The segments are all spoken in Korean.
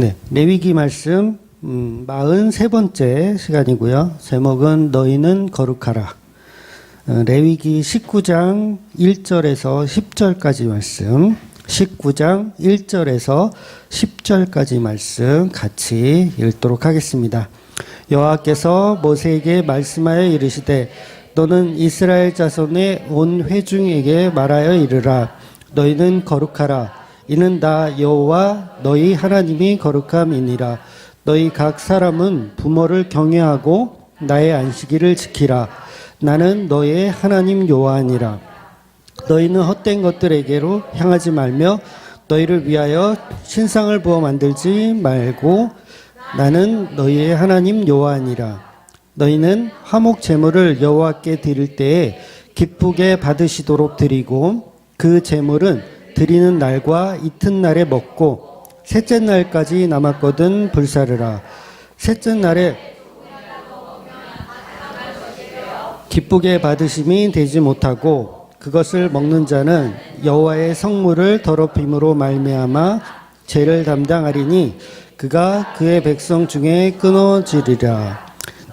네, 레위기 말씀 43번째 시간이고요. 제목은 너희는 거룩하라. 레위기 19장 1절에서 10절까지 말씀, 19장 1절에서 10절까지 말씀 같이 읽도록 하겠습니다. 여호와께서 모세에게 말씀하여 이르시되 너는 이스라엘 자손의 온 회중에게 말하여 이르라. 너희는 거룩하라. 이는 나 여호와 너희 하나님이 거룩함이니라. 너희 각 사람은 부모를 경외하고 나의 안식일을 지키라. 나는 너의 하나님 여호와니라. 너희는 헛된 것들에게로 향하지 말며 너희를 위하여 신상을 부어 만들지 말고 나는 너희의 하나님 여호와니라. 너희는 화목 제물을 여호와께 드릴 때에 기쁘게 받으시도록 드리고 그 제물은 드리는 날과 이튿날에 먹고 셋째 날까지 남았거든 불사르라. 셋째 날에 기쁘게 받으심이 되지 못하고 그것을 먹는 자는 여호와의 성물을 더럽힘으로 말미암아 죄를 담당하리니 그가 그의 백성 중에 끊어지리라.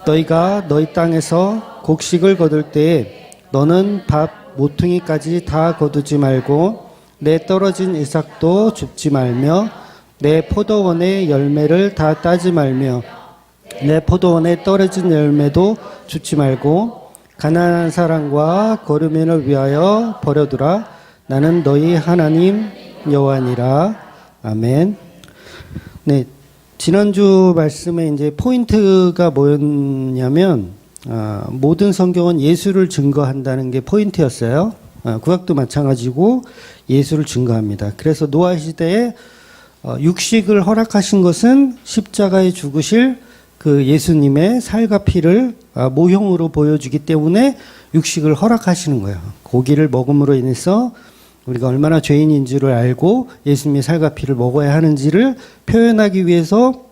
너희가 너희 땅에서 곡식을 거둘 때에 너는 밥 모퉁이까지 다 거두지 말고 내 떨어진 이삭도 줍지 말며 내 포도원의 열매를 다 따지 말며 내 포도원에 떨어진 열매도 줍지 말고 가난한 사람과 거류민을 위하여 버려두라. 나는 너희 하나님 여호와니라. 아멘. 네, 지난주 말씀에 이제 포인트가 뭐였냐면 모든 성경은 예수를 증거한다는 게 포인트였어요. 구약도 마찬가지고 예수를 증거합니다. 그래서 노아 시대에 육식을 허락하신 것은 십자가에 죽으실 그 예수님의 살과 피를 모형으로 보여주기 때문에 육식을 허락하시는 거예요. 고기를 먹음으로 인해서 우리가 얼마나 죄인인 줄을 알고 예수님의 살과 피를 먹어야 하는지를 표현하기 위해서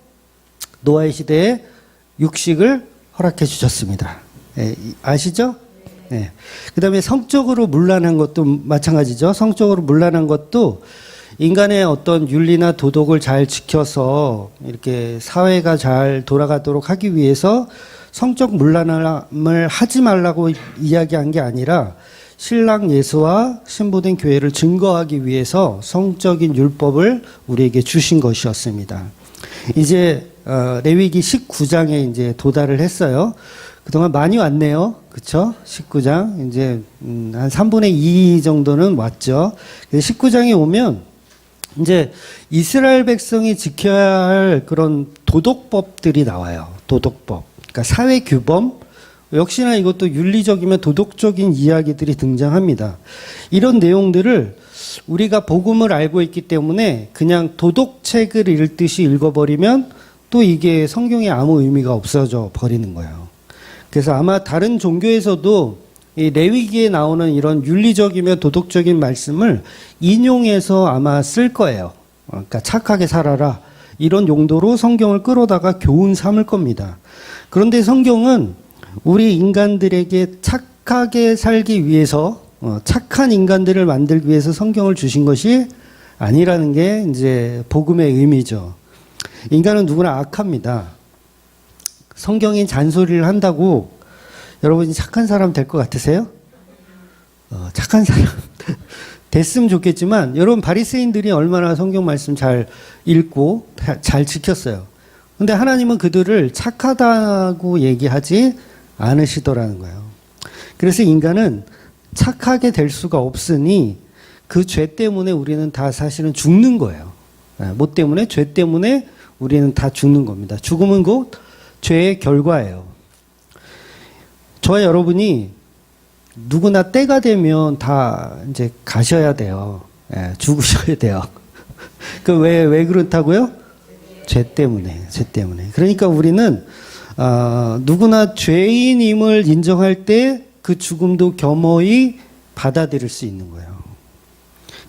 노아의 시대에 육식을 허락해 주셨습니다. 아시죠? 네. 그 다음에 성적으로 문란한 것도 마찬가지죠. 성적으로 문란한 것도 인간의 어떤 윤리나 도덕을 잘 지켜서 이렇게 사회가 잘 돌아가도록 하기 위해서 성적 문란함을 하지 말라고 이야기한 게 아니라 신랑 예수와 신부된 교회를 증거하기 위해서 성적인 율법을 우리에게 주신 것이었습니다. 이제 레위기 19장에 이제 도달을 했어요. 그동안 많이 왔네요. 그쵸? 19장. 이제, 한 3분의 2 정도는 왔죠. 19장에 오면, 이제, 이스라엘 백성이 지켜야 할 그런 도덕법들이 나와요. 도덕법. 그러니까 사회 규범. 역시나 이것도 윤리적이면 도덕적인 이야기들이 등장합니다. 이런 내용들을 우리가 복음을 알고 있기 때문에 그냥 도덕책을 읽듯이 읽어버리면 또 이게 성경에 아무 의미가 없어져 버리는 거예요. 그래서 아마 다른 종교에서도 이 레위기에 나오는 이런 윤리적이며 도덕적인 말씀을 인용해서 아마 쓸 거예요. 그러니까 착하게 살아라. 이런 용도로 성경을 끌어다가 교훈 삼을 겁니다. 그런데 성경은 우리 인간들에게 착하게 살기 위해서 착한 인간들을 만들기 위해서 성경을 주신 것이 아니라는 게 이제 복음의 의미죠. 인간은 누구나 악합니다. 성경이 잔소리를 한다고 여러분이 착한 사람 될 것 같으세요? 착한 사람 됐으면 좋겠지만 여러분 바리새인들이 얼마나 성경 말씀 잘 읽고 잘 지켰어요. 근데 하나님은 그들을 착하다고 얘기하지 않으시더라는 거예요. 그래서 인간은 착하게 될 수가 없으니 그 죄 때문에 우리는 다 사실은 죽는 거예요. 뭐 때문에? 죄 때문에 우리는 다 죽는 겁니다. 죽음은 곧 죄의 결과예요. 저와 여러분이 누구나 때가 되면 다 이제 가셔야 돼요. 죽으셔야 돼요. 왜 그렇다고요? 죄 때문에. 그러니까 우리는, 누구나 죄인임을 인정할 때 그 죽음도 겸허히 받아들일 수 있는 거예요.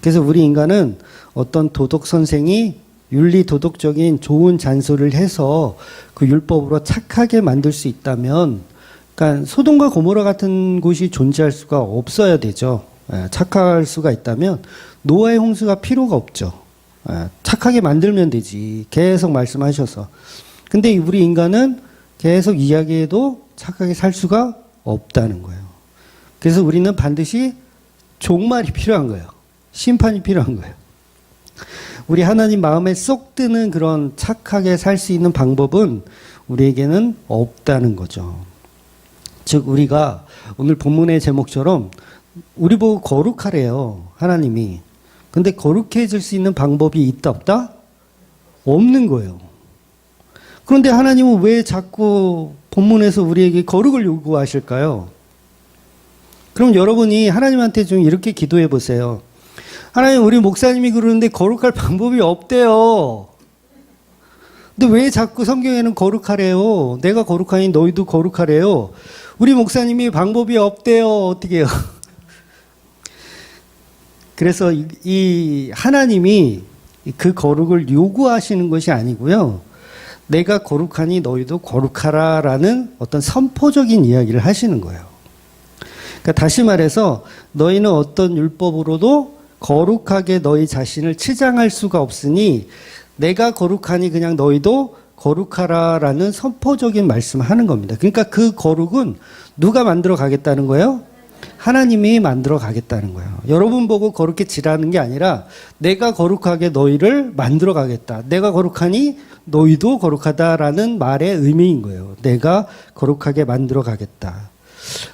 그래서 우리 인간은 어떤 도덕 선생이 윤리 도덕적인 좋은 잔소리를 해서 그 율법으로 착하게 만들 수 있다면, 그러니까 소돔과 고모라 같은 곳이 존재할 수가 없어야 되죠. 착할 수가 있다면 노아의 홍수가 필요가 없죠. 착하게 만들면 되지. 계속 말씀하셔서. 근데 우리 인간은 계속 이야기해도 착하게 살 수가 없다는 거예요. 그래서 우리는 반드시 종말이 필요한 거예요. 심판이 필요한 거예요. 우리 하나님 마음에 쏙 드는 그런 착하게 살 수 있는 방법은 우리에게는 없다는 거죠. 즉 우리가 오늘 본문의 제목처럼 우리 보고 거룩하래요. 하나님이. 근데 거룩해질 수 있는 방법이 있다 없다? 없는 거예요. 그런데 하나님은 왜 자꾸 본문에서 우리에게 거룩을 요구하실까요? 그럼 여러분이 하나님한테 좀 이렇게 기도해 보세요. 하나님, 우리 목사님이 그러는데 거룩할 방법이 없대요. 근데 왜 자꾸 성경에는 거룩하래요? 내가 거룩하니 너희도 거룩하래요. 우리 목사님이 방법이 없대요. 어떻게 해요? 그래서 이 하나님이 그 거룩을 요구하시는 것이 아니고요. 내가 거룩하니 너희도 거룩하라라는 어떤 선포적인 이야기를 하시는 거예요. 그러니까 다시 말해서 너희는 어떤 율법으로도 거룩하게 너희 자신을 치장할 수가 없으니 내가 거룩하니 그냥 너희도 거룩하라라는 선포적인 말씀을 하는 겁니다. 그러니까 그 거룩은 누가 만들어 가겠다는 거예요? 하나님이 만들어 가겠다는 거예요. 여러분 보고 거룩해지라는 게 아니라 내가 거룩하게 너희를 만들어 가겠다. 내가 거룩하니 너희도 거룩하다라는 말의 의미인 거예요. 내가 거룩하게 만들어 가겠다.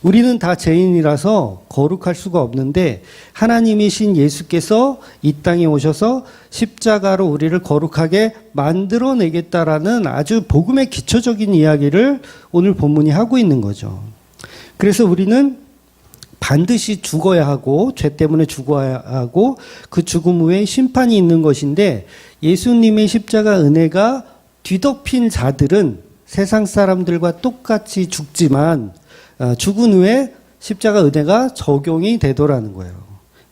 우리는 다 죄인이라서 거룩할 수가 없는데 하나님이신 예수께서 이 땅에 오셔서 십자가로 우리를 거룩하게 만들어내겠다라는 아주 복음의 기초적인 이야기를 오늘 본문이 하고 있는 거죠. 그래서 우리는 반드시 죽어야 하고 죄 때문에 죽어야 하고 그 죽음 후에 심판이 있는 것인데 예수님의 십자가 은혜가 뒤덮인 자들은 세상 사람들과 똑같이 죽지만 죽은 후에 십자가 은혜가 적용이 되더라는 거예요.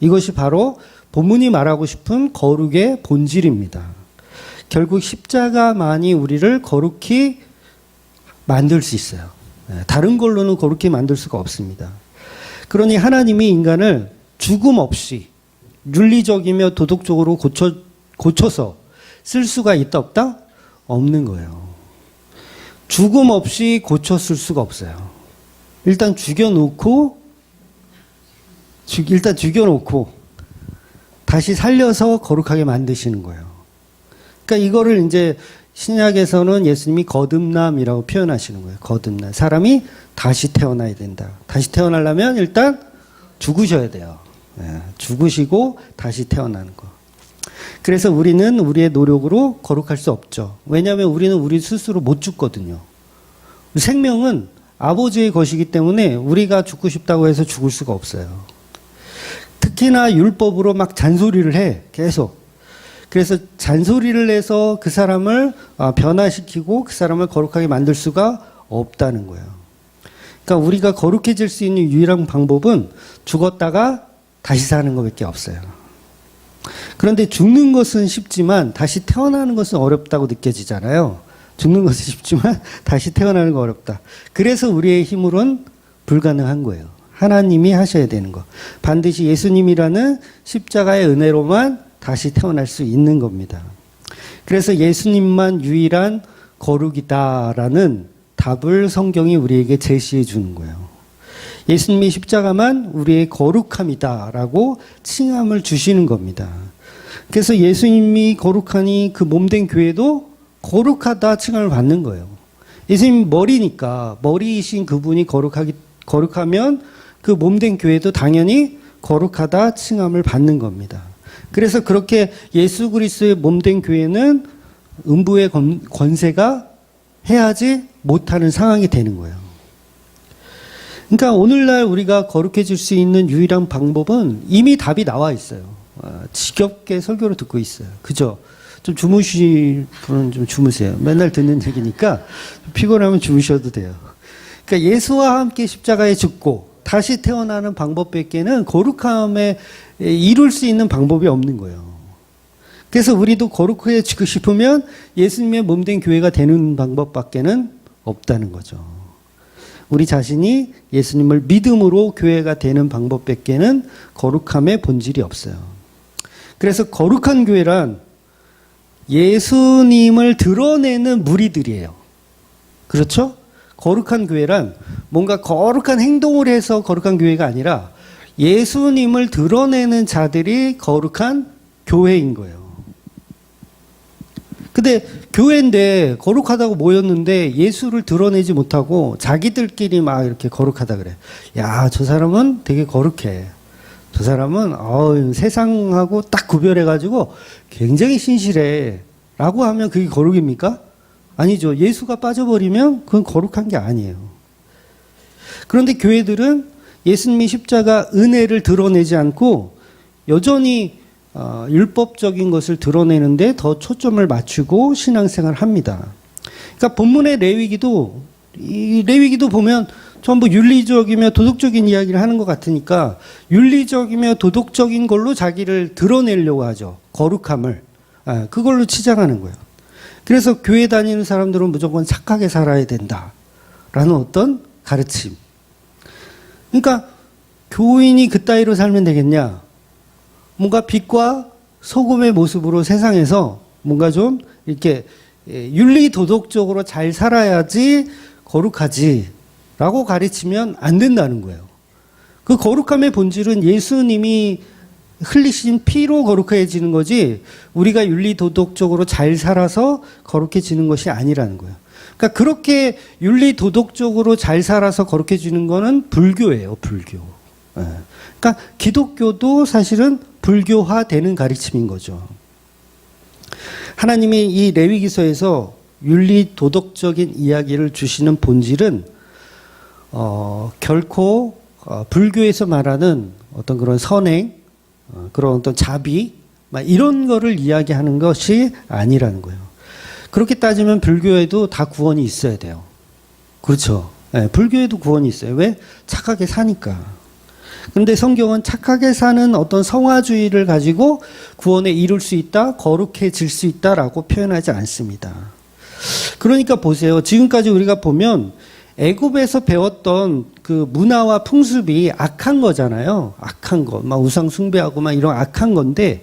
이것이 바로 본문이 말하고 싶은 거룩의 본질입니다. 결국 십자가만이 우리를 거룩히 만들 수 있어요. 다른 걸로는 거룩히 만들 수가 없습니다. 그러니 하나님이 인간을 죽음 없이 윤리적이며 도덕적으로 고쳐서 쓸 수가 있다 없다? 없는 거예요. 죽음 없이 고쳤을 수가 없어요. 일단 죽여놓고 다시 살려서 거룩하게 만드시는 거예요. 그러니까 이거를 이제 신약에서는 예수님이 거듭남이라고 표현하시는 거예요. 거듭남. 사람이 다시 태어나야 된다. 다시 태어나려면 일단 죽으셔야 돼요. 죽으시고 다시 태어나는 거. 그래서 우리는 우리의 노력으로 거룩할 수 없죠. 왜냐하면 우리는 우리 스스로 못 죽거든요. 생명은 아버지의 것이기 때문에 우리가 죽고 싶다고 해서 죽을 수가 없어요. 특히나 율법으로 막 잔소리를 해. 계속. 그래서 잔소리를 해서 그 사람을 변화시키고 그 사람을 거룩하게 만들 수가 없다는 거예요. 그러니까 우리가 거룩해질 수 있는 유일한 방법은 죽었다가 다시 사는 것밖에 없어요. 그런데 죽는 것은 쉽지만 다시 태어나는 것은 어렵다고 느껴지잖아요. 죽는 것은 쉽지만 다시 태어나는 거 어렵다. 그래서 우리의 힘으로는 불가능한 거예요. 하나님이 하셔야 되는 거. 반드시 예수님이라는 십자가의 은혜로만 다시 태어날 수 있는 겁니다. 그래서 예수님만 유일한 거룩이다라는 답을 성경이 우리에게 제시해 주는 거예요. 예수님의 십자가만 우리의 거룩함이다라고 칭함을 주시는 겁니다. 그래서 예수님이 거룩하니 그 몸된 교회도 거룩하다 칭함을 받는 거예요. 예수님 머리니까 머리이신 그분이 거룩하면 그 몸된 교회도 당연히 거룩하다 칭함을 받는 겁니다. 그래서 그렇게 예수 그리스도의 몸된 교회는 음부의 권세가 해하지 못하는 상황이 되는 거예요. 그러니까 오늘날 우리가 거룩해질 수 있는 유일한 방법은 이미 답이 나와 있어요. 지겹게 설교를 듣고 있어요. 그죠? 좀 주무실 분은 좀 주무세요. 맨날 듣는 얘기니까 피곤하면 주무셔도 돼요. 그러니까 예수와 함께 십자가에 죽고 다시 태어나는 방법밖에는 거룩함에 이룰 수 있는 방법이 없는 거예요. 그래서 우리도 거룩해지고 싶으면 예수님의 몸된 교회가 되는 방법밖에는 없다는 거죠. 우리 자신이 예수님을 믿음으로 교회가 되는 방법밖에는 거룩함의 본질이 없어요. 그래서 거룩한 교회란 예수님을 드러내는 무리들이에요. 그렇죠? 거룩한 교회란 뭔가 거룩한 행동을 해서 거룩한 교회가 아니라 예수님을 드러내는 자들이 거룩한 교회인 거예요. 근데 교회인데 거룩하다고 모였는데 예수를 드러내지 못하고 자기들끼리 막 이렇게 거룩하다 그래. 야, 저 사람은 되게 거룩해. 저 사람은 세상하고 딱 구별해가지고 굉장히 신실해. 라고 하면 그게 거룩입니까? 아니죠. 예수가 빠져버리면 그건 거룩한 게 아니에요. 그런데 교회들은 예수님의 십자가 은혜를 드러내지 않고 여전히 율법적인 것을 드러내는데 더 초점을 맞추고 신앙생활을 합니다. 그러니까 본문의 레위기도 보면 전부 윤리적이며 도덕적인 이야기를 하는 것 같으니까 윤리적이며 도덕적인 걸로 자기를 드러내려고 하죠. 거룩함을. 그걸로 치장하는 거예요. 그래서 교회 다니는 사람들은 무조건 착하게 살아야 된다라는 어떤 가르침. 그러니까 교인이 그따위로 살면 되겠냐? 뭔가 빛과 소금의 모습으로 세상에서 뭔가 좀 이렇게 윤리 도덕적으로 잘 살아야지 거룩하지 라고 가르치면 안 된다는 거예요. 그 거룩함의 본질은 예수님이 흘리신 피로 거룩해지는 거지 우리가 윤리 도덕적으로 잘 살아서 거룩해지는 것이 아니라는 거예요. 그러니까 그렇게 윤리 도덕적으로 잘 살아서 거룩해지는 거는 불교예요. 불교. 그러니까 기독교도 사실은 불교화되는 가르침인 거죠. 하나님이 이 레위기서에서 윤리 도덕적인 이야기를 주시는 본질은 결코 불교에서 말하는 어떤 그런 선행, 그런 어떤 자비, 이런 거를 이야기하는 것이 아니라는 거예요. 그렇게 따지면 불교에도 다 구원이 있어야 돼요. 그렇죠. 네, 불교에도 구원이 있어요. 왜? 착하게 사니까. 근데 성경은 착하게 사는 어떤 성화주의를 가지고 구원에 이룰 수 있다, 거룩해질 수 있다라고 표현하지 않습니다. 그러니까 보세요. 지금까지 우리가 보면 애굽에서 배웠던 그 문화와 풍습이 악한 거잖아요. 악한 거. 막 우상 숭배하고 막 이런 악한 건데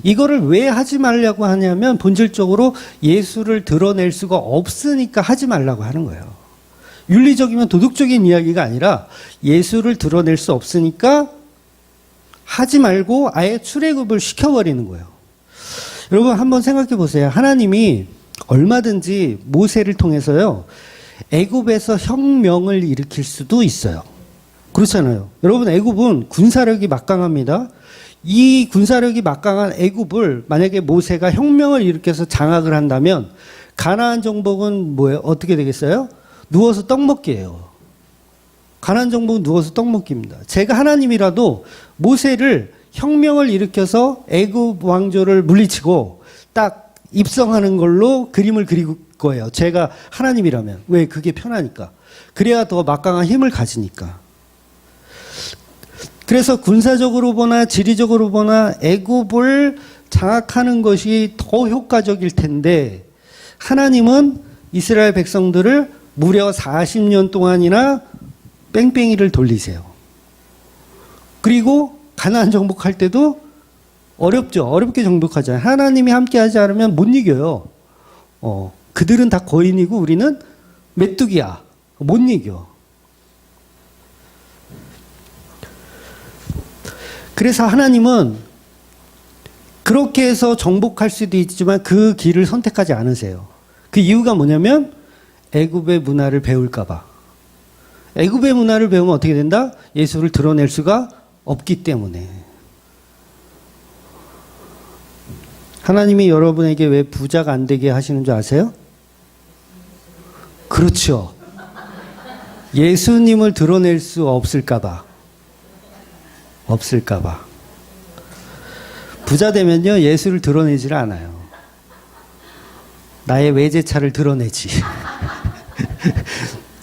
이거를 왜 하지 말라고 하냐면 본질적으로 예수를 드러낼 수가 없으니까 하지 말라고 하는 거예요. 윤리적이면 도덕적인 이야기가 아니라 예수를 드러낼 수 없으니까 하지 말고 아예 출애굽을 시켜버리는 거예요. 여러분 한번 생각해 보세요. 하나님이 얼마든지 모세를 통해서요. 애굽에서 혁명을 일으킬 수도 있어요. 그렇잖아요. 여러분 애굽은 군사력이 막강합니다. 이 군사력이 막강한 애굽을 만약에 모세가 혁명을 일으켜서 장악을 한다면 가나안 정복은 뭐예요? 어떻게 되겠어요? 누워서 떡 먹기예요. 가나안 정복은 누워서 떡 먹기입니다. 제가 하나님이라도 모세를 혁명을 일으켜서 애굽 왕조를 물리치고 딱 입성하는 걸로 그림을 그릴 거예요. 제가 하나님이라면. 왜? 그게 편하니까. 그래야 더 막강한 힘을 가지니까. 그래서 군사적으로 보나 지리적으로 보나 애굽을 장악하는 것이 더 효과적일 텐데 하나님은 이스라엘 백성들을 무려 40년 동안이나 뺑뺑이를 돌리세요. 그리고 가나안 정복할 때도 어렵죠. 어렵게 정복하잖아요. 하나님이 함께하지 않으면 못 이겨요. 그들은 다 거인이고 우리는 메뚜기야. 못 이겨. 그래서 하나님은 그렇게 해서 정복할 수도 있지만 그 길을 선택하지 않으세요. 그 이유가 뭐냐면 애굽의 문화를 배울까 봐. 애굽의 문화를 배우면 어떻게 된다? 예수를 드러낼 수가 없기 때문에. 하나님이 여러분에게 왜 부자가 안 되게 하시는 줄 아세요? 그렇죠. 예수님을 드러낼 수 없을까 봐. 없을까 봐. 부자 되면요, 예수를 드러내질 않아요. 나의 외제차를 드러내지.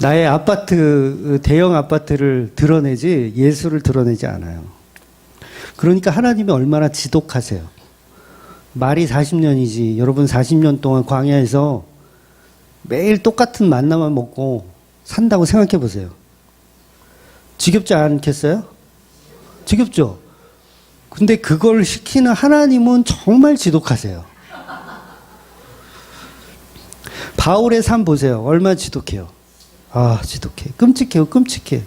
나의 아파트, 대형 아파트를 드러내지 예수를 드러내지 않아요. 그러니까 하나님이 얼마나 지독하세요. 말이 40년이지. 여러분 40년 동안 광야에서 매일 똑같은 만나만 먹고 산다고 생각해 보세요. 지겹지 않겠어요? 지겹죠? 근데 그걸 시키는 하나님은 정말 지독하세요. 바울의 삶 보세요. 얼마나 지독해요. 아, 지독해. 끔찍해요. 끔찍해.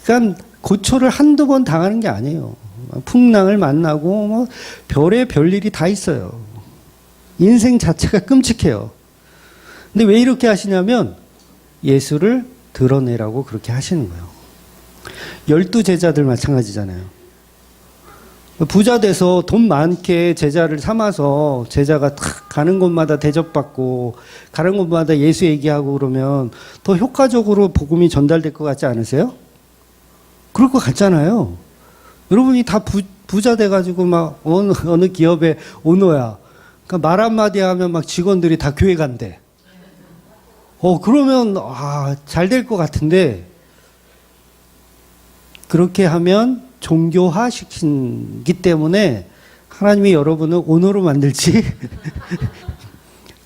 그러니까 고초를 한두 번 당하는 게 아니에요. 풍랑을 만나고 뭐 별의 별일이 다 있어요. 인생 자체가 끔찍해요. 근데 왜 이렇게 하시냐면 예수를 드러내라고 그렇게 하시는 거예요. 12제자들 마찬가지잖아요. 부자 돼서 돈 많게 제자를 삼아서 제자가 탁 가는 곳마다 대접받고 가는 곳마다 예수 얘기하고 그러면 더 효과적으로 복음이 전달될 것 같지 않으세요? 그럴 것 같잖아요. 여러분이 다 부자 돼가지고 막 어느 기업의 오너야. 그러니까 말 한마디 하면 막 직원들이 다 교회 간대. 그러면 잘 될 것 같은데 그렇게 하면 종교화 시키기 때문에 하나님이 여러분을 오너로 만들지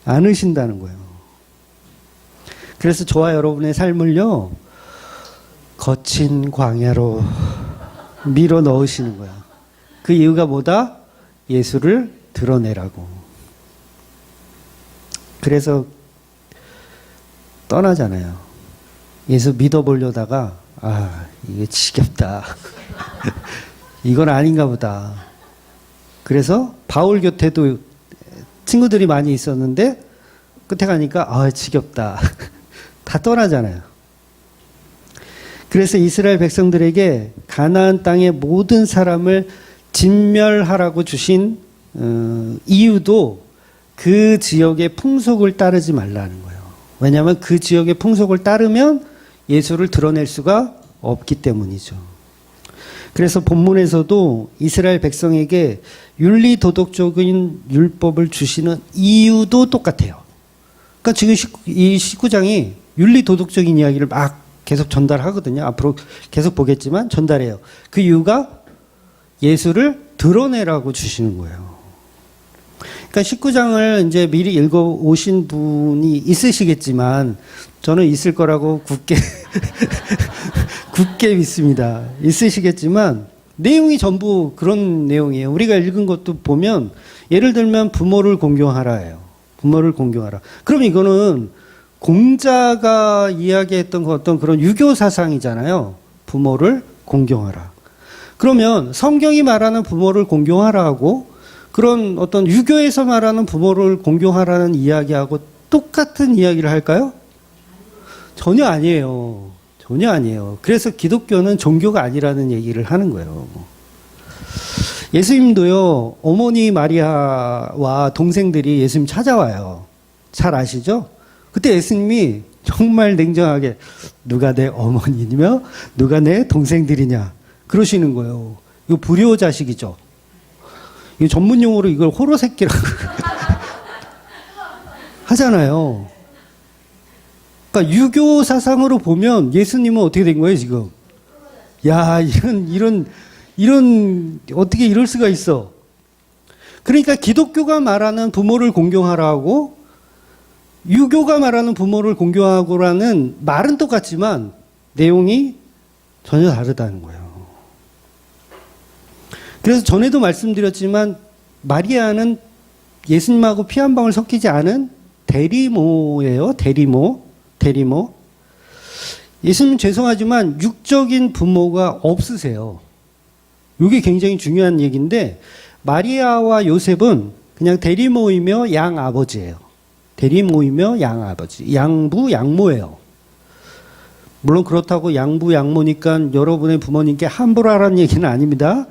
않으신다는 거예요. 그래서 저와 여러분의 삶을요, 거친 광야로 밀어 넣으시는 거야. 그 이유가 뭐다? 예수를 드러내라고. 그래서 떠나잖아요. 예수 믿어보려다가 이게 지겹다. 이건 아닌가 보다. 그래서 바울 곁에도 친구들이 많이 있었는데 끝에 가니까 지겹다. 다 떠나잖아요. 그래서 이스라엘 백성들에게 가나안 땅의 모든 사람을 진멸하라고 주신 이유도 그 지역의 풍속을 따르지 말라는 거예요. 왜냐하면 그 지역의 풍속을 따르면 예수를 드러낼 수가 없기 때문이죠. 그래서 본문에서도 이스라엘 백성에게 윤리도덕적인 율법을 주시는 이유도 똑같아요. 그러니까 지금 이 19장이 윤리도덕적인 이야기를 막 계속 전달하거든요. 앞으로 계속 보겠지만 전달해요. 그 이유가 예수를 드러내라고 주시는 거예요. 그러니까 19장을 이제 미리 읽어 오신 분이 있으시겠지만 저는 있을 거라고 굳게 믿습니다. 있으시겠지만 내용이 전부 그런 내용이에요. 우리가 읽은 것도 보면 예를 들면 부모를 공경하라예요. 부모를 공경하라. 그럼 이거는 공자가 이야기했던 어떤 그런 유교 사상이잖아요. 부모를 공경하라. 그러면 성경이 말하는 부모를 공경하라고 그런 어떤 유교에서 말하는 부모를 공경하라는 이야기하고 똑같은 이야기를 할까요? 전혀 아니에요. 전혀 아니에요. 그래서 기독교는 종교가 아니라는 얘기를 하는 거예요. 예수님도요, 어머니 마리아와 동생들이 예수님 찾아와요. 잘 아시죠? 그때 예수님이 정말 냉정하게 누가 내 어머니며 누가 내 동생들이냐 그러시는 거예요. 이거 불효 자식이죠. 이 전문 용어로 이걸 호로새끼라고 하잖아요. 그러니까 유교 사상으로 보면 예수님은 어떻게 된 거예요, 지금? 야, 이런 어떻게 이럴 수가 있어? 그러니까 기독교가 말하는 부모를 공경하라고 유교가 말하는 부모를 공경하고라는 말은 똑같지만 내용이 전혀 다르다는 거예요. 그래서 전에도 말씀드렸지만 마리아는 예수님하고 피 한 방울 섞이지 않은 대리모예요. 대리모. 예수님 죄송하지만 육적인 부모가 없으세요. 이게 굉장히 중요한 얘기인데 마리아와 요셉은 그냥 대리모이며 양아버지예요. 대리모이며 양아버지. 양부, 양모예요. 물론 그렇다고 양부, 양모니까 여러분의 부모님께 함부로 하라는 얘기는 아닙니다.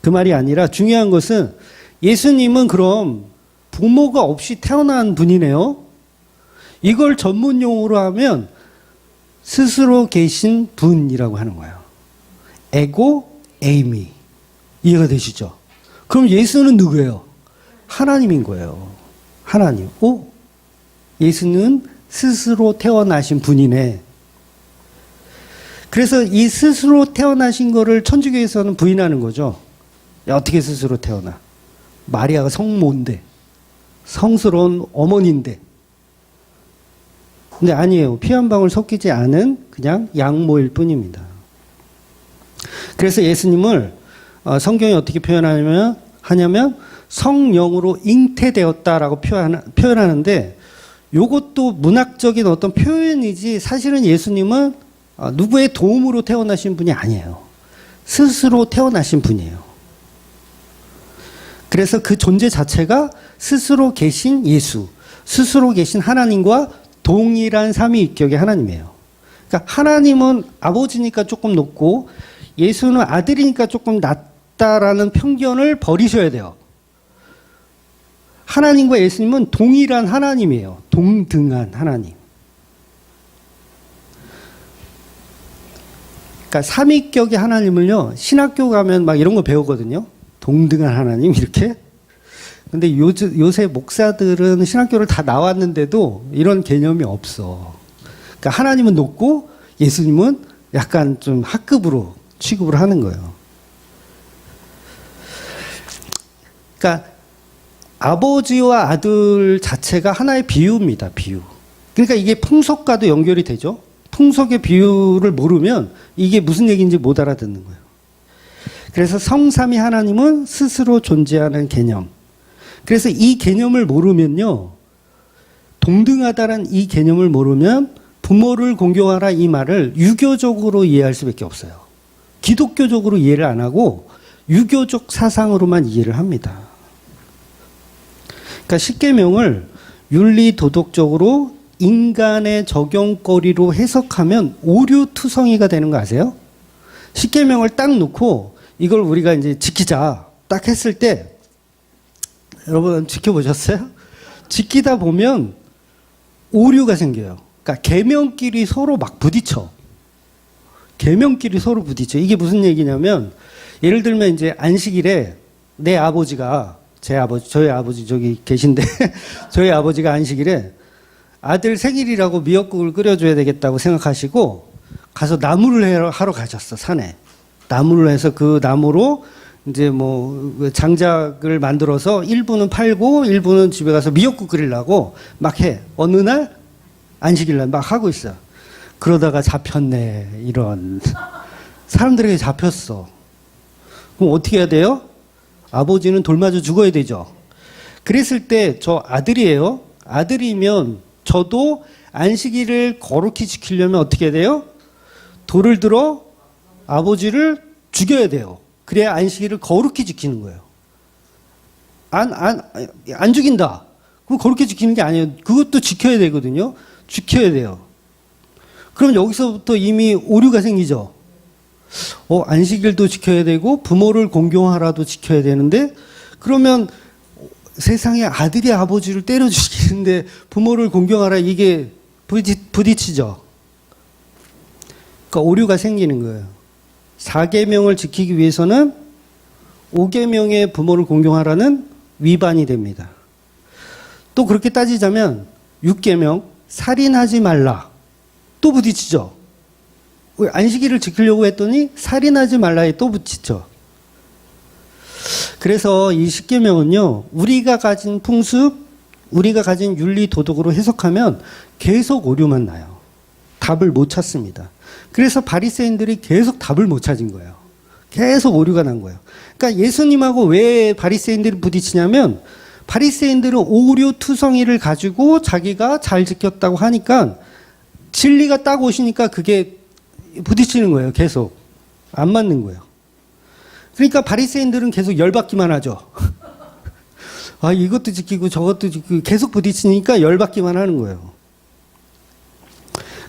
그 말이 아니라 중요한 것은 예수님은 그럼 부모가 없이 태어난 분이네요. 이걸 전문 용어로 하면 스스로 계신 분이라고 하는 거예요. 에고 에이미. 이해가 되시죠? 그럼 예수는 누구예요? 하나님인 거예요. 하나님. 예수는 스스로 태어나신 분이네. 그래서 이 스스로 태어나신 거를 천주교에서는 부인하는 거죠. 어떻게 스스로 태어나? 마리아가 성모인데, 성스러운 어머니인데. 근데 아니에요. 피 한 방울 섞이지 않은 그냥 양모일 뿐입니다. 그래서 예수님을 성경이 어떻게 하냐면 성령으로 잉태되었다라고 표현하는데 요것도 문학적인 어떤 표현이지 사실은 예수님은 누구의 도움으로 태어나신 분이 아니에요. 스스로 태어나신 분이에요. 그래서 그 존재 자체가 스스로 계신 예수, 스스로 계신 하나님과 동일한 삼위일격의 하나님이에요. 그러니까 하나님은 아버지니까 조금 높고 예수는 아들이니까 조금 낮다라는 편견을 버리셔야 돼요. 하나님과 예수님은 동일한 하나님이에요. 동등한 하나님. 그러니까 삼위격의 하나님을요, 신학교 가면 막 이런 거 배우거든요. 동등한 하나님 이렇게. 근데 요새 목사들은 신학교를 다 나왔는데도 이런 개념이 없어. 그러니까 하나님은 높고 예수님은 약간 좀 하급으로 취급을 하는 거예요. 그러니까 아버지와 아들 자체가 하나의 비유입니다. 비유. 그러니까 이게 풍속과도 연결이 되죠. 풍속의 비유를 모르면 이게 무슨 얘기인지 못 알아듣는 거예요. 그래서 성삼위 하나님은 스스로 존재하는 개념. 그래서 이 개념을 모르면요, 동등하다는 이 개념을 모르면 부모를 공경하라 이 말을 유교적으로 이해할 수밖에 없어요. 기독교적으로 이해를 안 하고 유교적 사상으로만 이해를 합니다. 그러니까 십계명을 윤리 도덕적으로 인간의 적용거리로 해석하면 오류투성이가 되는 거 아세요? 십계명을 딱 놓고 이걸 우리가 이제 지키자 딱 했을 때, 여러분 지켜보셨어요? 지키다 보면 오류가 생겨요. 그러니까 계명끼리 서로 막 부딪혀. 계명끼리 서로 부딪혀. 이게 무슨 얘기냐면, 예를 들면 이제 안식일에 내 아버지가, 저희 아버지 저기 계신데 저희 아버지가 안식일에 아들 생일이라고 미역국을 끓여줘야 되겠다고 생각하시고 가서 나무를 하러 가셨어. 산에 나무를 해서 그 나무로 이제 뭐 장작을 만들어서 일부는 팔고 일부는 집에 가서 미역국 끓이려고 막 해. 어느 날 안식일 날 막 하고 있어. 그러다가 잡혔네. 이런 사람들에게 잡혔어. 그럼 어떻게 해야 돼요? 아버지는 돌 맞아 죽어야 되죠. 그랬을 때 저 아들이에요. 아들이면 저도 안식일을 거룩히 지키려면 어떻게 해야 돼요? 돌을 들어 아버지를 죽여야 돼요. 그래야 안식일을 거룩히 지키는 거예요. 안 죽인다. 그럼 거룩히 지키는 게 아니에요. 그것도 지켜야 되거든요. 지켜야 돼요. 그럼 여기서부터 이미 오류가 생기죠. 안식일도 지켜야 되고 부모를 공경하라도 지켜야 되는데, 그러면 세상에 아들이 아버지를 때려 죽이는데 부모를 공경하라, 이게 부딪히죠. 그러니까 오류가 생기는 거예요. 4계명을 지키기 위해서는 5계명의 부모를 공경하라는 위반이 됩니다. 또 그렇게 따지자면 6계명 살인하지 말라, 또 부딪히죠. 안식일을 지키려고 했더니 살인하지 말라에 또 부딪히죠. 그래서 이 십계명은요, 우리가 가진 풍습, 우리가 가진 윤리 도덕으로 해석하면 계속 오류만 나요. 답을 못 찾습니다. 그래서 바리새인들이 계속 답을 못 찾은 거예요. 계속 오류가 난 거예요. 그러니까 예수님하고 왜 바리새인들이 부딪히냐면, 바리새인들은 오류투성이를 가지고 자기가 잘 지켰다고 하니까 진리가 딱 오시니까 그게 부딪히는 거예요. 계속 안 맞는 거예요. 그러니까 바리새인들은 계속 열받기만 하죠. 이것도 지키고 저것도 지키고 계속 부딪히니까 열받기만 하는 거예요.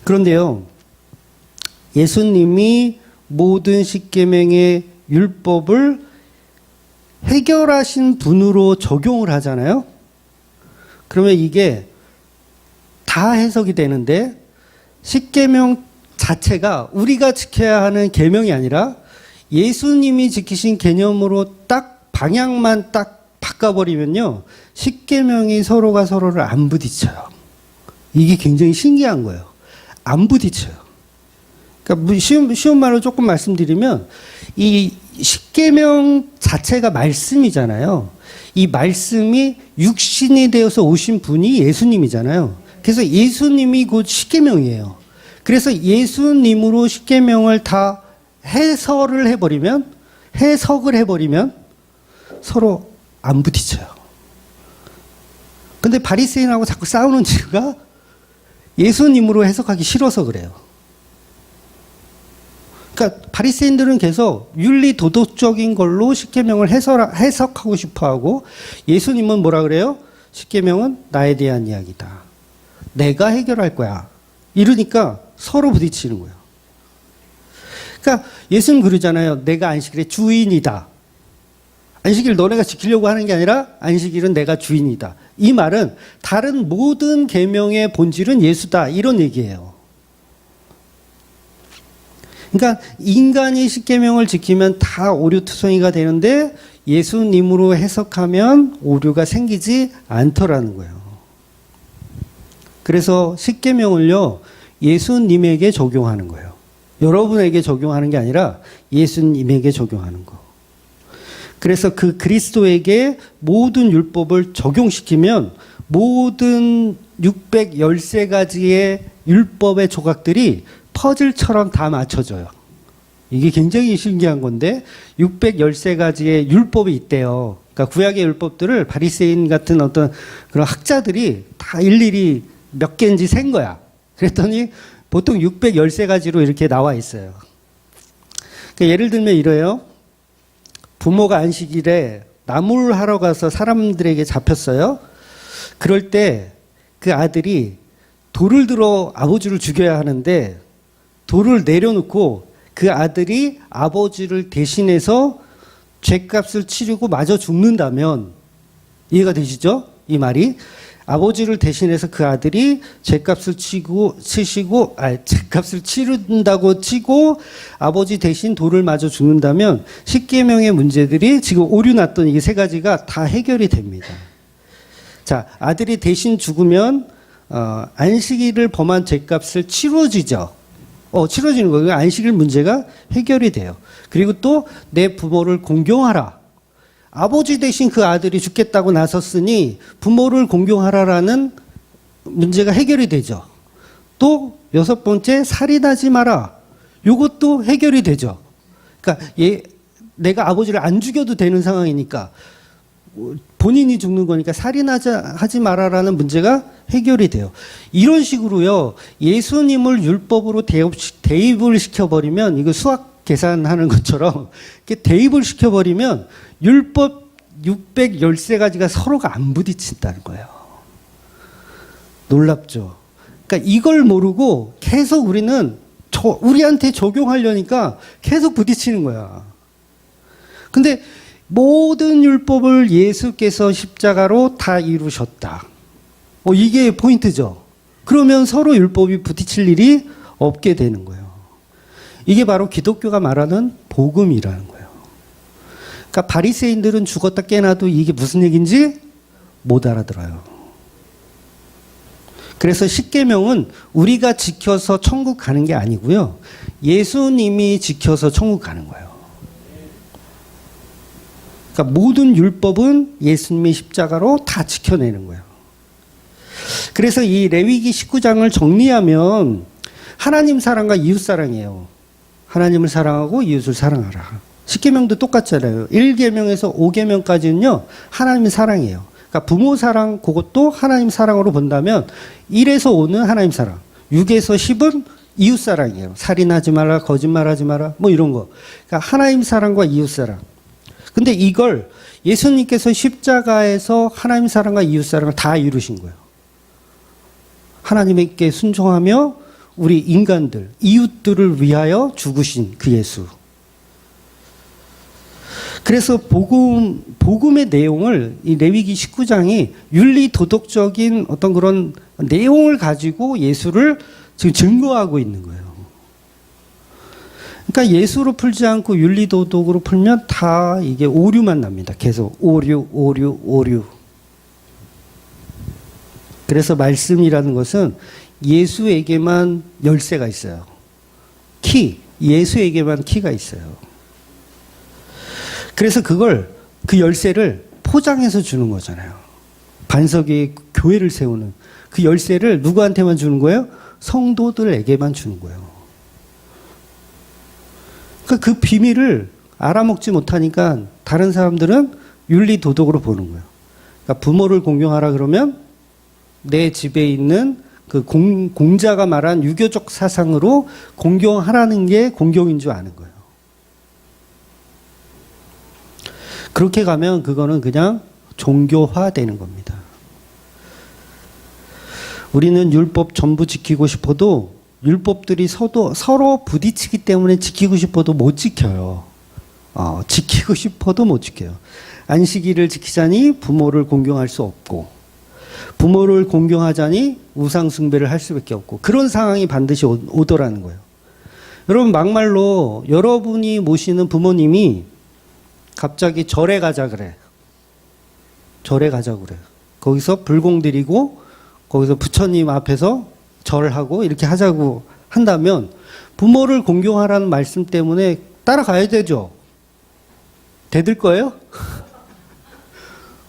그런데요, 예수님이 모든 십계명의 율법을 해결하신 분으로 적용을 하잖아요. 그러면 이게 다 해석이 되는데, 십계명 자체가 우리가 지켜야 하는 계명이 아니라 예수님이 지키신 개념으로 딱 방향만 딱 바꿔버리면요, 십계명이 서로가 서로를 안 부딪혀요. 이게 굉장히 신기한 거예요. 안 부딪혀요. 그러니까 쉬운 말로 조금 말씀드리면, 이 십계명 자체가 말씀이잖아요. 이 말씀이 육신이 되어서 오신 분이 예수님이잖아요. 그래서 예수님이 곧 십계명이에요. 그래서 예수님으로 십계명을 다 해석을 해버리면 서로 안 부딪혀요. 근데 바리새인하고 자꾸 싸우는 이유가 예수님으로 해석하기 싫어서 그래요. 그러니까 바리새인들은 계속 윤리 도덕적인 걸로 십계명을 해석하고 싶어하고, 예수님은 뭐라 그래요? 십계명은 나에 대한 이야기다. 내가 해결할 거야. 이러니까 서로 부딪히는 거예요. 그러니까 예수님 그러잖아요. 내가 안식일의 주인이다. 안식일 너네가 지키려고 하는 게 아니라 안식일은 내가 주인이다. 이 말은 다른 모든 계명의 본질은 예수다. 이런 얘기예요. 그러니까 인간이 십계명을 지키면 다 오류투성이가 되는데 예수님으로 해석하면 오류가 생기지 않더라는 거예요. 그래서 십계명을요, 예수님에게 적용하는 거예요. 여러분에게 적용하는 게 아니라 예수님에게 적용하는 거. 그래서 그 그리스도에게 모든 율법을 적용시키면 모든 613가지의 율법의 조각들이 퍼즐처럼 다 맞춰져요. 이게 굉장히 신기한 건데 613가지의 율법이 있대요. 그러니까 구약의 율법들을 바리새인 같은 어떤 그런 학자들이 다 일일이 몇 개인지 센 거야. 그랬더니 보통 613가지로 이렇게 나와 있어요. 그러니까 예를 들면 이래요. 부모가 안식일에 나무를 하러 가서 사람들에게 잡혔어요. 그럴 때 그 아들이 돌을 들어 아버지를 죽여야 하는데 돌을 내려놓고 그 아들이 아버지를 대신해서 죗값을 치르고 마저 죽는다면, 이해가 되시죠? 이 말이 아버지를 대신해서 그 아들이 죗값을 치른다고 치고 아버지 대신 돌을 마저 죽는다면 십계명의 문제들이 지금 오류 났던 이 세 가지가 다 해결이 됩니다. 자, 아들이 대신 죽으면 안식일을 범한 죗값을 치러지죠. 치러지는 거예요. 안식일 문제가 해결이 돼요. 그리고 또 내 부모를 공경하라. 아버지 대신 그 아들이 죽겠다고 나섰으니 부모를 공경하라라는 문제가 해결이 되죠. 또 6번째, 살인하지 마라. 이것도 해결이 되죠. 그러니까 내가 아버지를 안 죽여도 되는 상황이니까 본인이 죽는 거니까 살인하지 마라라는 문제가 해결이 돼요. 이런 식으로요, 예수님을 율법으로 대입을 시켜버리면, 이거 수학 계산하는 것처럼 이렇게 대입을 시켜버리면 율법 613가지가 서로가 안 부딪힌다는 거예요. 놀랍죠? 그러니까 이걸 모르고 계속 우리는 우리한테 적용하려니까 계속 부딪히는 거야. 근데 모든 율법을 예수께서 십자가로 다 이루셨다. 이게 포인트죠. 그러면 서로 율법이 부딪힐 일이 없게 되는 거예요. 이게 바로 기독교가 말하는 복음이라는 거예요. 그러니까 바리새인들은 죽었다 깨나도 이게 무슨 얘기인지 못 알아들어요. 그래서 십계명은 우리가 지켜서 천국 가는 게 아니고요, 예수님이 지켜서 천국 가는 거예요. 그러니까 모든 율법은 예수님의 십자가로 다 지켜내는 거예요. 그래서 이 레위기 19장을 정리하면 하나님 사랑과 이웃 사랑이에요. 하나님을 사랑하고 이웃을 사랑하라. 십계명도 똑같잖아요. 1계명에서 5계명까지는요, 하나님 사랑이에요. 그러니까 부모 사랑, 그것도 하나님 사랑으로 본다면 1에서 5는 하나님 사랑, 6에서 10은 이웃 사랑이에요. 살인하지 마라, 거짓말하지 마라, 뭐 이런 거. 그러니까 하나님 사랑과 이웃 사랑. 근데 이걸 예수님께서 십자가에서 하나님 사랑과 이웃 사랑을 다 이루신 거예요. 하나님께 순종하며 우리 인간들, 이웃들을 위하여 죽으신 그 예수. 그래서 복음의 내용을 이 레위기 19장이 윤리 도덕적인 어떤 그런 내용을 가지고 예수를 지금 증거하고 있는 거예요. 그러니까 예수로 풀지 않고 윤리 도덕으로 풀면 다 이게 오류만 납니다. 계속 오류. 그래서 말씀이라는 것은 예수에게만 열쇠가 있어요. 예수에게만 키가 있어요. 그래서 그 열쇠를 포장해서 주는 거잖아요. 반석이 교회를 세우는 그 열쇠를 누구한테만 주는 거예요? 성도들에게만 주는 거예요. 그러니까 그 비밀을 알아먹지 못하니까 다른 사람들은 윤리 도덕으로 보는 거예요. 그러니까 부모를 공경하라 그러면 내 집에 있는 그 공자가 말한 유교적 사상으로 공경하라는 게 공경인 줄 아는 거예요. 그렇게 가면 그거는 그냥 종교화되는 겁니다. 우리는 율법 전부 지키고 싶어도 율법들이 서로 부딪히기 때문에 지키고 싶어도 못 지켜요. 지키고 싶어도 못 지켜요. 안식일을 지키자니 부모를 공경할 수 없고, 부모를 공경하자니 우상 숭배를 할 수밖에 없고, 그런 상황이 반드시 오더라는 거예요. 여러분, 막말로 여러분이 모시는 부모님이 갑자기 절에 가자 그래. 절에 가자 그래. 거기서 불공 드리고 거기서 부처님 앞에서 절하고 이렇게 하자고 한다면 부모를 공경하라는 말씀 때문에 따라가야 되죠. 대들 거예요?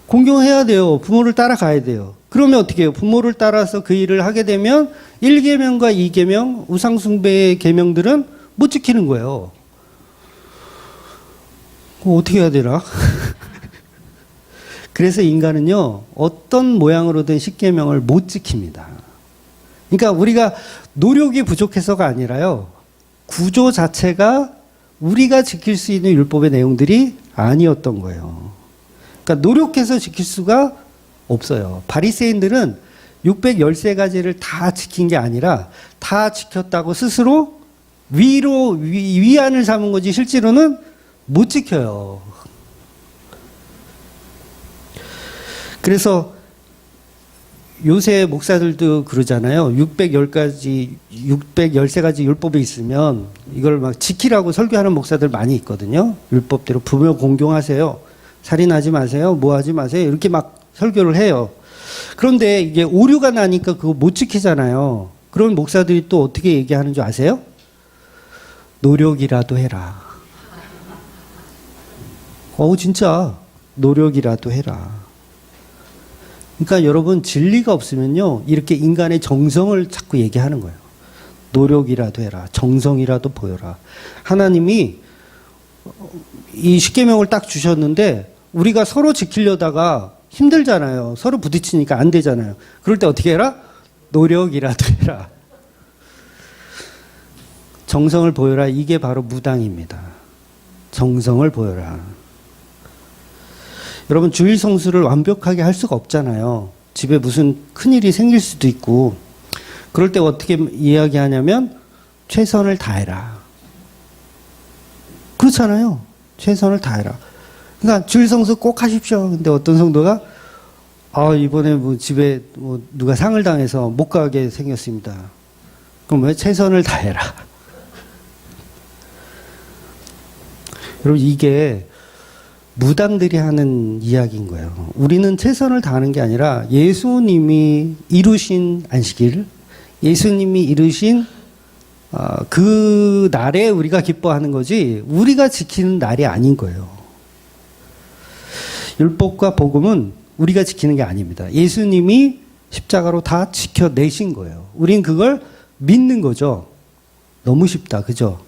공경해야 돼요. 부모를 따라가야 돼요. 그러면 어떻게 해요? 부모를 따라서 그 일을 하게 되면 1계명과 2계명, 우상숭배의 계명들은 못 지키는 거예요. 어떻게 해야 되나? 그래서 인간은요, 어떤 모양으로든 10계명을 못 지킵니다. 그러니까 우리가 노력이 부족해서가 아니라요, 구조 자체가 우리가 지킬 수 있는 율법의 내용들이 아니었던 거예요. 그러니까 노력해서 지킬 수가 없어요. 바리새인들은 613가지를 다 지킨 게 아니라 다 지켰다고 스스로 위안을 삼은 거지 실제로는 못 지켜요. 그래서 요새 목사들도 그러잖아요. 613가지 율법이 있으면 이걸 막 지키라고 설교하는 목사들 많이 있거든요. 율법대로 부모 공경하세요. 살인하지 마세요. 뭐 하지 마세요. 이렇게 막 설교를 해요. 그런데 이게 오류가 나니까 그거 못 지키잖아요. 그런 목사들이 또 어떻게 얘기하는 줄 아세요? 노력이라도 해라. 진짜 노력이라도 해라. 그러니까 여러분, 진리가 없으면요, 이렇게 인간의 정성을 자꾸 얘기하는 거예요. 노력이라도 해라. 정성이라도 보여라. 하나님이 이 십계명을 딱 주셨는데 우리가 서로 지키려다가 힘들잖아요. 서로 부딪히니까 안 되잖아요. 그럴 때 어떻게 해라? 노력이라도 해라. 정성을 보여라. 이게 바로 무당입니다. 정성을 보여라. 여러분, 주일 성수를 완벽하게 할 수가 없잖아요. 집에 무슨 큰일이 생길 수도 있고. 그럴 때 어떻게 이야기하냐면 최선을 다해라. 그렇잖아요. 최선을 다해라. 그러니까 주일 성수 꼭 하십시오. 근데 어떤 성도가 이번에 뭐 집에 뭐 누가 상을 당해서 못 가게 생겼습니다. 그럼 왜 최선을 다해라. 여러분, 이게 무당들이 하는 이야기인 거예요. 우리는 최선을 다하는 게 아니라 예수님이 이루신 안식일, 예수님이 이루신 그 날에 우리가 기뻐하는 거지 우리가 지키는 날이 아닌 거예요. 율법과 복음은 우리가 지키는 게 아닙니다. 예수님이 십자가로 다 지켜내신 거예요. 우린 그걸 믿는 거죠. 너무 쉽다, 그죠?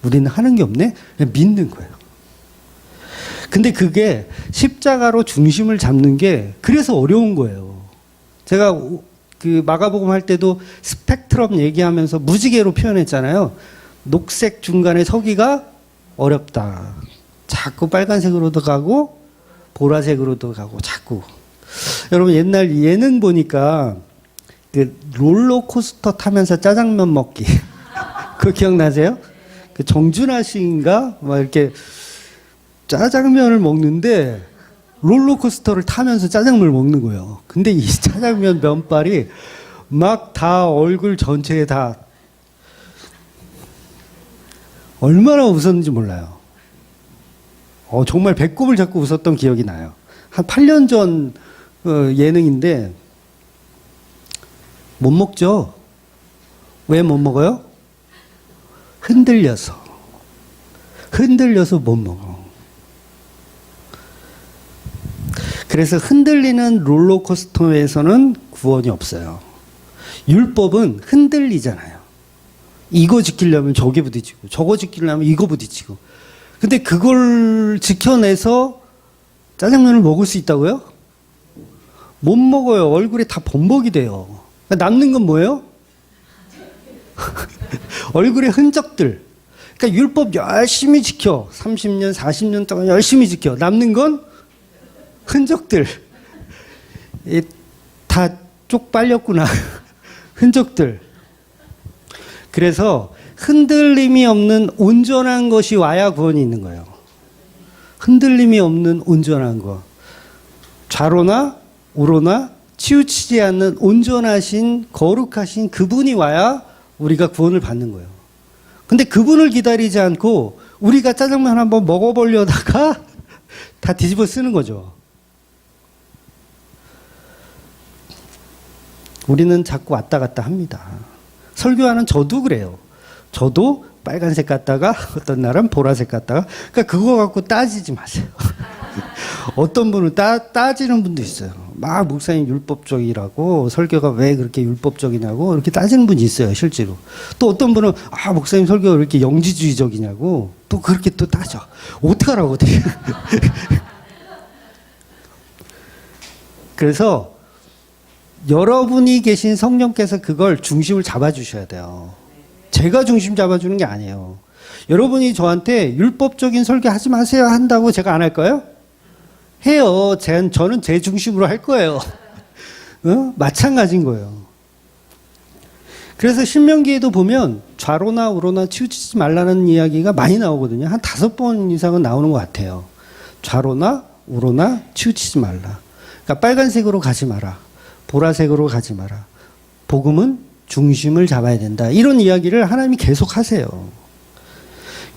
우리는 하는 게 없네? 그냥 믿는 거예요. 근데 그게 십자가로 중심을 잡는 게 그래서 어려운 거예요. 제가 그 마가복음 할 때도 스펙트럼 얘기하면서 무지개로 표현했잖아요. 녹색 중간에 서기가 어렵다. 자꾸 빨간색으로도 가고 보라색으로도 가고 자꾸. 여러분, 옛날 예능 보니까 그 롤러코스터 타면서 짜장면 먹기. 그거 기억나세요? 그 정준하 씨인가? 막 이렇게 짜장면을 먹는데 롤러코스터를 타면서 짜장면을 먹는 거예요. 근데 이 짜장면 면발이 막 다 얼굴 전체에 다 얼마나 웃었는지 몰라요. 정말 배꼽을 잡고 웃었던 기억이 나요. 한 8년 전 예능인데 못 먹죠. 왜 못 먹어요? 흔들려서 못 먹어. 그래서 흔들리는 롤러코스터에서는 구원이 없어요. 율법은 흔들리잖아요. 이거 지키려면 저게 부딪히고 저거 지키려면 이거 부딪히고. 근데 그걸 지켜내서 짜장면을 먹을 수 있다고요? 못 먹어요. 얼굴에 다 범벅이 돼요. 남는 건 뭐예요? 얼굴의 흔적들. 그러니까 율법 열심히 지켜. 30년, 40년 동안 열심히 지켜. 남는 건 흔적들. 다 쪽팔렸구나. 흔적들. 그래서 흔들림이 없는 온전한 것이 와야 구원이 있는 거예요. 흔들림이 없는 온전한 것. 좌로나 우로나 치우치지 않는 온전하신 거룩하신 그분이 와야 우리가 구원을 받는 거예요. 근데 그분을 기다리지 않고 우리가 짜장면 한번 먹어보려다가 다 뒤집어 쓰는 거죠. 우리는 자꾸 왔다 갔다 합니다. 설교하는 저도 그래요. 저도 빨간색 갔다가 어떤 날은 보라색 갔다가 그러니까 그거 갖고 따지지 마세요. 어떤 분은 따지는 분도 있어요. 막 목사님 율법적이라고 설교가 왜 그렇게 율법적이냐고 이렇게 따지는 분이 있어요. 실제로. 또 어떤 분은 목사님 설교가 왜 이렇게 영지주의적이냐고 또 그렇게 또 따져. 어떡하라고 어떻게. 그래서 여러분이 계신 성령께서 그걸 중심을 잡아주셔야 돼요. 제가 중심 잡아주는 게 아니에요. 여러분이 저한테 율법적인 설교 하지 마세요 한다고 제가 안 할까요? 해요. 저는 제 중심으로 할 거예요. 마찬가지인 거예요. 그래서 신명기에도 보면 좌로나 우로나 치우치지 말라는 이야기가 많이 나오거든요. 한 5번 이상은 나오는 것 같아요. 좌로나 우로나 치우치지 말라. 그러니까 빨간색으로 가지 마라. 보라색으로 가지 마라. 복음은 중심을 잡아야 된다. 이런 이야기를 하나님이 계속 하세요.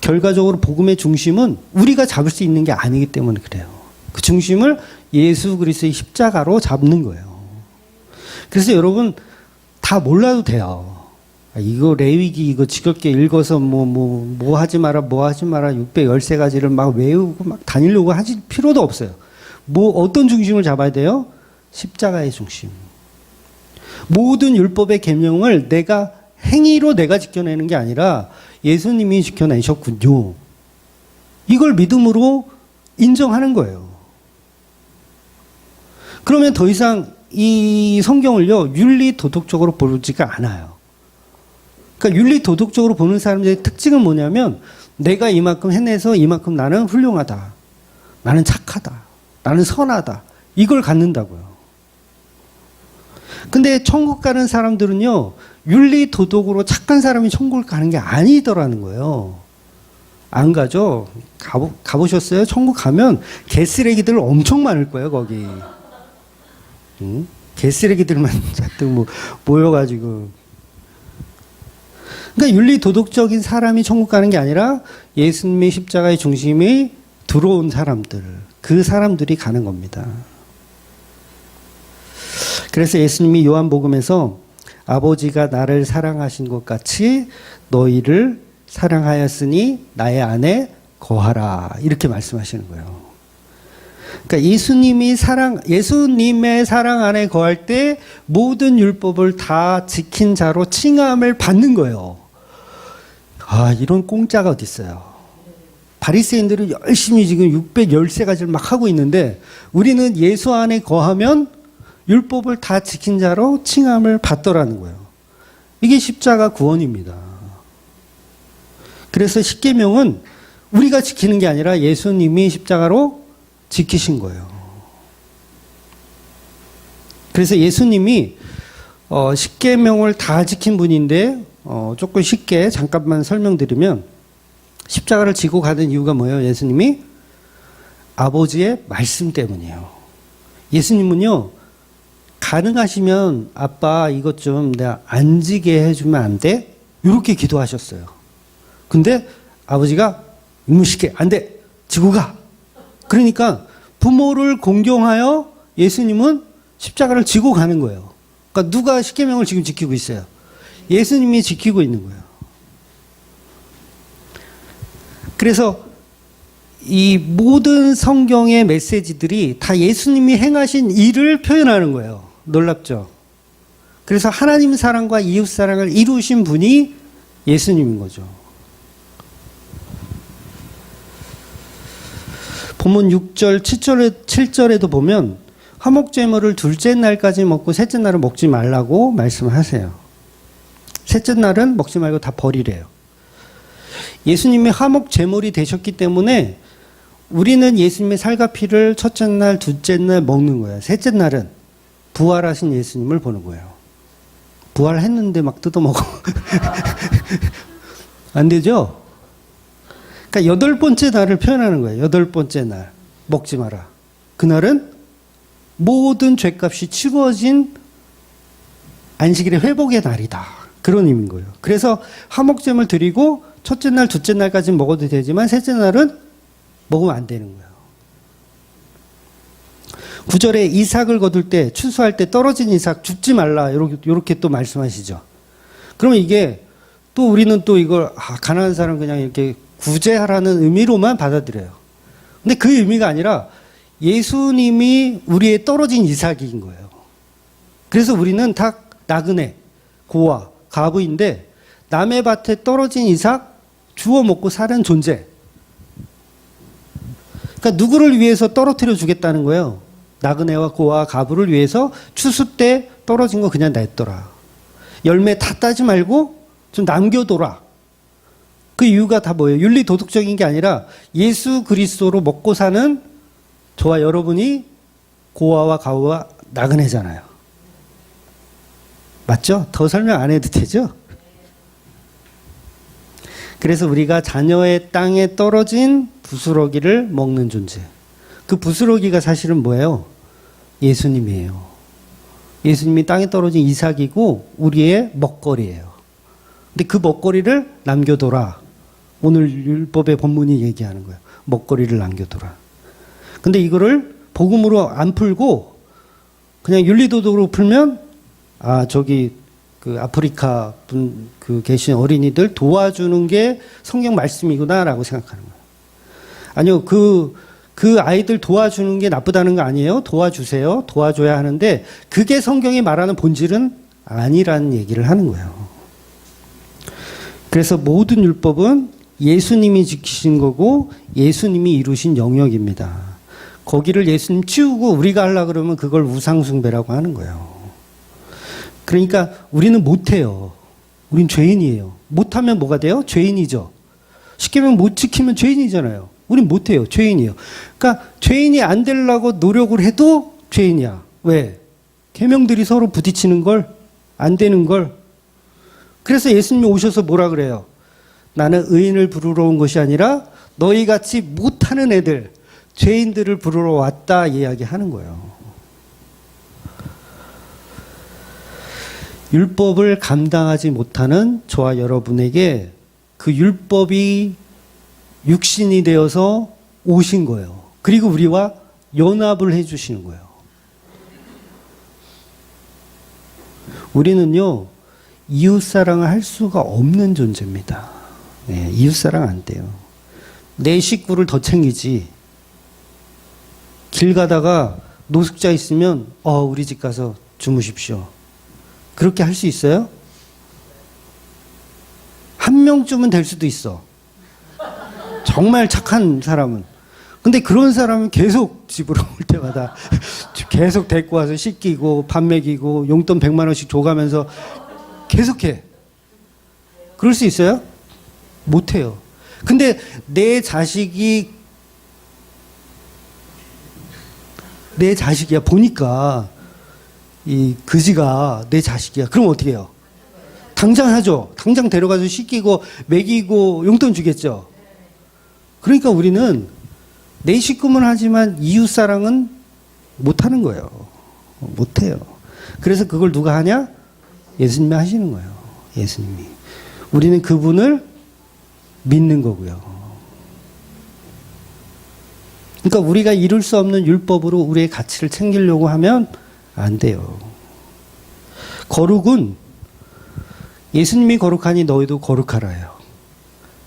결과적으로 복음의 중심은 우리가 잡을 수 있는 게 아니기 때문에 그래요. 그 중심을 예수 그리스도의 십자가로 잡는 거예요. 그래서 여러분 다 몰라도 돼요. 이거 레위기 이거 지겹게 읽어서 뭐 하지 마라 613가지를 막 외우고 막 다니려고 하실 필요도 없어요. 어떤 중심을 잡아야 돼요? 십자가의 중심. 모든 율법의 계명을 내가 행위로 내가 지켜내는 게 아니라 예수님이 지켜내셨군요. 이걸 믿음으로 인정하는 거예요. 그러면 더 이상 이 성경을요, 윤리 도덕적으로 보지가 않아요. 그러니까 윤리 도덕적으로 보는 사람들의 특징은 뭐냐면 내가 이만큼 해내서 이만큼 나는 훌륭하다. 나는 착하다. 나는 선하다. 이걸 갖는다고요. 근데 천국 가는 사람들은요, 윤리 도덕으로 착한 사람이 천국을 가는 게 아니더라는 거예요. 안 가죠? 가보셨어요? 천국 가면 개쓰레기들 엄청 많을 거예요, 거기. 응? 개쓰레기들만 잔뜩 모여가지고. 그러니까 윤리 도덕적인 사람이 천국 가는 게 아니라 예수님의 십자가의 중심이 들어온 사람들, 그 사람들이 가는 겁니다. 그래서 예수님이 요한복음에서 아버지가 나를 사랑하신 것 같이 너희를 사랑하였으니 나의 안에 거하라. 이렇게 말씀하시는 거예요. 그러니까 예수님의 사랑 안에 거할 때 모든 율법을 다 지킨 자로 칭함을 받는 거예요. 이런 공짜가 어디 있어요. 바리새인들은 열심히 지금 613가지를 막 하고 있는데 우리는 예수 안에 거하면 율법을 다 지킨 자로 칭함을 받더라는 거예요. 이게 십자가 구원입니다. 그래서 십계명은 우리가 지키는 게 아니라 예수님이 십자가로 지키신 거예요. 그래서 예수님이 십계명을 다 지킨 분인데 조금 쉽게 잠깐만 설명드리면 십자가를 지고 가는 이유가 뭐예요? 예수님이 아버지의 말씀 때문이에요. 예수님은요, 가능하시면 아빠 이것 좀 내가 안 지게 해주면 안 돼? 이렇게 기도하셨어요. 근데 아버지가 이무시게 안 돼. 지고 가. 그러니까 부모를 공경하여 예수님은 십자가를 지고 가는 거예요. 그러니까 누가 십계명을 지금 지키고 있어요? 예수님이 지키고 있는 거예요. 그래서 이 모든 성경의 메시지들이 다 예수님이 행하신 일을 표현하는 거예요. 놀랍죠? 그래서 하나님 사랑과 이웃 사랑을 이루신 분이 예수님인 거죠. 본문 6절, 7절에도 보면 화목제물을 둘째 날까지 먹고 셋째 날은 먹지 말라고 말씀을 하세요. 셋째 날은 먹지 말고 다 버리래요. 예수님이 화목제물이 되셨기 때문에 우리는 예수님의 살과 피를 첫째 날, 둘째 날 먹는 거예요. 셋째 날은 부활하신 예수님을 보는 거예요. 부활했는데 막 뜯어먹어. 안 되죠? 그러니까 여덟 번째 날을 표현하는 거예요. 여덟 번째 날. 먹지 마라. 그날은 모든 죄값이 치루어진 안식일의 회복의 날이다. 그런 의미인 거예요. 그래서 화목제물 드리고 첫째 날, 둘째 날까지는 먹어도 되지만 셋째 날은 먹으면 안 되는 거예요. 9절에 이삭을 거둘 때, 추수할 때 떨어진 이삭 죽지 말라. 이렇게 또 말씀하시죠. 그러면 이게 또 우리는 또 이걸 가난한 사람 그냥 이렇게 구제하라는 의미로만 받아들여요. 근데 그 의미가 아니라 예수님이 우리의 떨어진 이삭인 거예요. 그래서 우리는 다 나그네, 고아, 가부인데 남의 밭에 떨어진 이삭 주워 먹고 사는 존재. 그러니까 누구를 위해서 떨어뜨려 주겠다는 거예요. 나그네와 고아, 가부를 위해서 추수 때 떨어진 거 그냥 냈더라. 열매 다 따지 말고 좀 남겨둬라. 그 이유가 다 뭐예요? 윤리 도덕적인 게 아니라 예수 그리스도로 먹고 사는 저와 여러분이 고아와 가부와 나그네잖아요. 맞죠? 더 설명 안 해도 되죠? 그래서 우리가 자녀의 땅에 떨어진 부스러기를 먹는 존재. 그 부스러기가 사실은 뭐예요? 예수님이에요. 예수님이 땅에 떨어진 이삭이고 우리의 먹거리예요. 근데 그 먹거리를 남겨둬라. 오늘 율법의 본문이 얘기하는 거예요. 먹거리를 남겨둬라. 근데 이거를 복음으로 안 풀고 그냥 윤리도덕으로 풀면 저기 그 아프리카 분 그 계신 어린이들 도와주는 게 성경 말씀이구나라고 생각하는 거예요. 아니요, 그 아이들 도와주는 게 나쁘다는 거 아니에요. 도와주세요. 도와줘야 하는데 그게 성경이 말하는 본질은 아니라는 얘기를 하는 거예요. 그래서 모든 율법은 예수님이 지키신 거고 예수님이 이루신 영역입니다. 거기를 예수님 치우고 우리가 하려고 그러면 그걸 우상숭배라고 하는 거예요. 그러니까 우리는 못해요. 우린 죄인이에요. 못하면 뭐가 돼요? 죄인이죠. 쉽게 말하면 못 지키면 죄인이잖아요. 우린 못해요. 죄인이에요. 그러니까 죄인이 안 되려고 노력을 해도 죄인이야. 왜? 계명들이 서로 부딪히는 걸, 안 되는 걸. 그래서 예수님이 오셔서 뭐라 그래요? 나는 의인을 부르러 온 것이 아니라 너희같이 못하는 애들, 죄인들을 부르러 왔다 이야기하는 거예요. 율법을 감당하지 못하는 저와 여러분에게 그 율법이 육신이 되어서 오신 거예요. 그리고 우리와 연합을 해주시는 거예요. 우리는요, 이웃사랑을 할 수가 없는 존재입니다. 네, 이웃사랑 안 돼요. 내 식구를 더 챙기지. 길 가다가 노숙자 있으면 우리 집 가서 주무십시오. 그렇게 할 수 있어요? 한 명쯤은 될 수도 있어. 정말 착한 사람은. 근데 그런 사람은 계속 집으로 올 때마다 계속 데리고 와서 씻기고 밥 먹이고 용돈 100만 원씩 줘가면서 계속해. 그럴 수 있어요? 못해요. 근데 내 자식이야 보니까 이 그지가 내 자식이야. 그럼 어떻게 해요? 당장 하죠. 당장 데려가서 씻기고 먹이고 용돈 주겠죠. 그러니까 우리는 내 식구만 하지만 이웃사랑은 못하는 거예요. 못해요. 그래서 그걸 누가 하냐? 예수님이 하시는 거예요. 예수님이. 우리는 그분을 믿는 거고요. 그러니까 우리가 이룰 수 없는 율법으로 우리의 가치를 챙기려고 하면 안 돼요. 거룩은 예수님이 거룩하니 너희도 거룩하라요.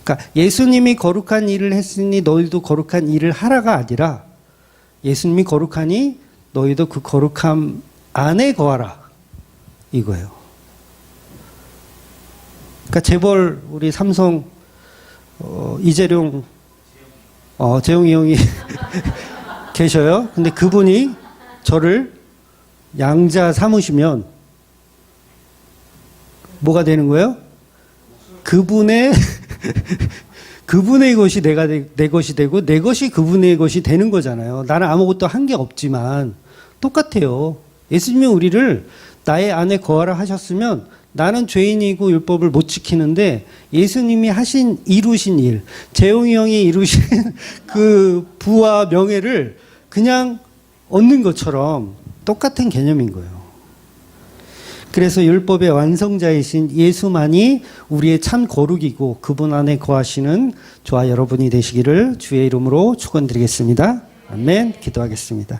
그러니까 예수님이 거룩한 일을 했으니 너희도 거룩한 일을 하라가 아니라 예수님이 거룩하니 너희도 그 거룩함 안에 거하라 이거예요. 그러니까 재벌 우리 삼성 이재룡 재용이 형이 계셔요. 근데 그분이 저를 양자 삼으시면 뭐가 되는 거예요? 그분의 그분의 것이 내 것이 되고 내 것이 그분의 것이 되는 거잖아요. 나는 아무것도 한 게 없지만 똑같아요. 예수님이 우리를 나의 안에 거하라 하셨으면 나는 죄인이고 율법을 못 지키는데 예수님이 이루신 일, 재용이 형이 이루신 그 부와 명예를 그냥 얻는 것처럼 똑같은 개념인 거예요. 그래서 율법의 완성자이신 예수만이 우리의 참 거룩이고 그분 안에 거하시는 저와 여러분이 되시기를 주의 이름으로 축원드리겠습니다. 아멘. 기도하겠습니다.